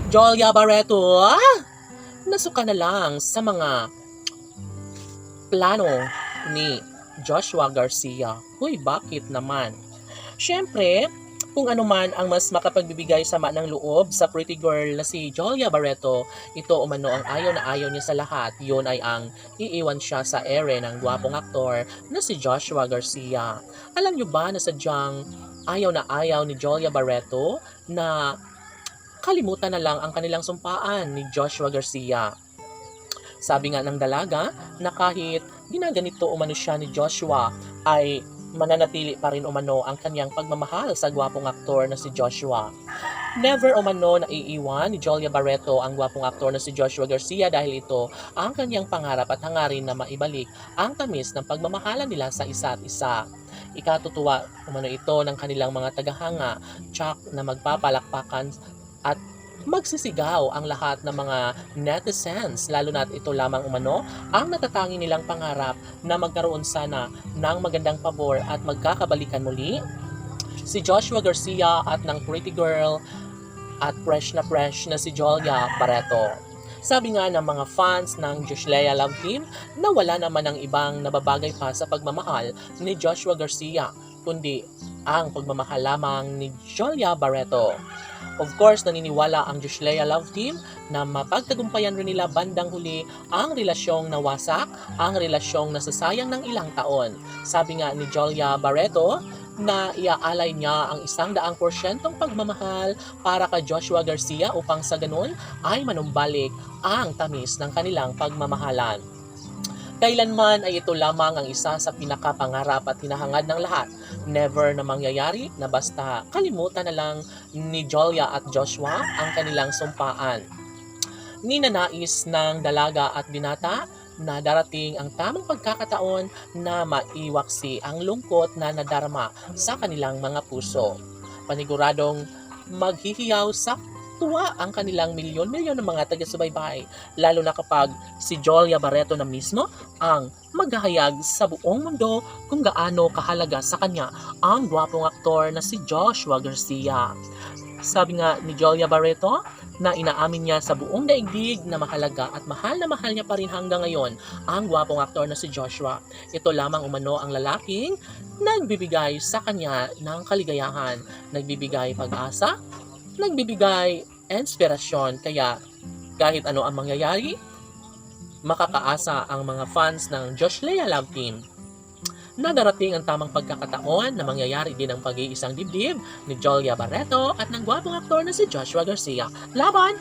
Jolia Barreto, nasuka na lang sa mga plano ni Joshua Garcia. Huy, bakit naman? Siyempre, kung ano man ang mas makapagbibigay sama ng loob sa pretty girl na si Jolia Barreto, ito umano ang ayaw na ayaw niya sa lahat. Yun ay ang iiwan siya sa ere ng gwapong aktor na si Joshua Garcia. Alam niyo ba na sadyang ayaw na ayaw ni Jolia Barreto na kalimutan na lang ang kanilang sumpaan ni Joshua Garcia. Sabi nga ng dalaga na kahit ginaganito umano siya ni Joshua ay mananatili pa rin umano ang kanyang pagmamahal sa gwapong aktor na si Joshua. Never umano na iiwan ni Jolia Barreto ang gwapong aktor na si Joshua Garcia dahil ito ang kanyang pangarap at hangarin na maibalik ang tamis ng pagmamahalan nila sa isa't isa. Ikatutuwa umano ito ng kanilang mga tagahanga, tsak na magpapalakpakan at magsisigaw ang lahat ng mga netizens, lalo na ito lamang umano ang natatangi nilang pangarap na magkaroon sana ng magandang pabor at magkakabalikan muli si Joshua Garcia at ng pretty girl at fresh na si Jolia Barreto. Sabi nga ng mga fans ng Joshua Love Team na wala naman ng ibang nababagay pa sa pagmamahal ni Joshua Garcia kundi ang pagmamahal lamang ni Jolia Barreto. Of course, naniniwala ang Joshua Love Team na mapagtagumpayan rin nila bandang huli ang relasyong nawasak, ang relasyong nasasayang ng ilang taon. Sabi nga ni Jolia Barreto na iaalay niya ang 100% pagmamahal para kay Joshua Garcia upang sa ganun ay manumbalik ang tamis ng kanilang pagmamahalan. Kailanman ay ito lamang ang isa sa pinakapangarap at hinahangad ng lahat. Never na mangyayari na basta kalimutan na lang ni Jolia at Joshua ang kanilang sumpaan. Ninanais ng dalaga at binata na darating ang tamang pagkakataon na maiwaksi ang lungkot na nadarama sa kanilang mga puso. Paniguradong maghihiyaw sa tuwa ang kanilang milyon-milyon ng mga taga-subaybay, lalo na kapag si Jolia Barreto na mismo ang maghahayag sa buong mundo kung gaano kahalaga sa kanya ang gwapong aktor na si Joshua Garcia. Sabi nga ni Jolia Barreto na inaamin niya sa buong daigdig na mahalaga at mahal na mahal niya pa rin hanggang ngayon ang gwapong aktor na si Joshua. Ito lamang umano ang lalaking nagbibigay sa kanya ng kaligayahan, nagbibigay pag-asa, nagbibigay inspirasyon, kaya kahit ano ang mangyayari, makakaasa ang mga fans ng Joshua Love Team na darating ang tamang pagkakataon na mangyayari din ang pag-iisang dibdib ni Jolia Barreto at ng gwapong aktor na si Joshua Garcia. Laban!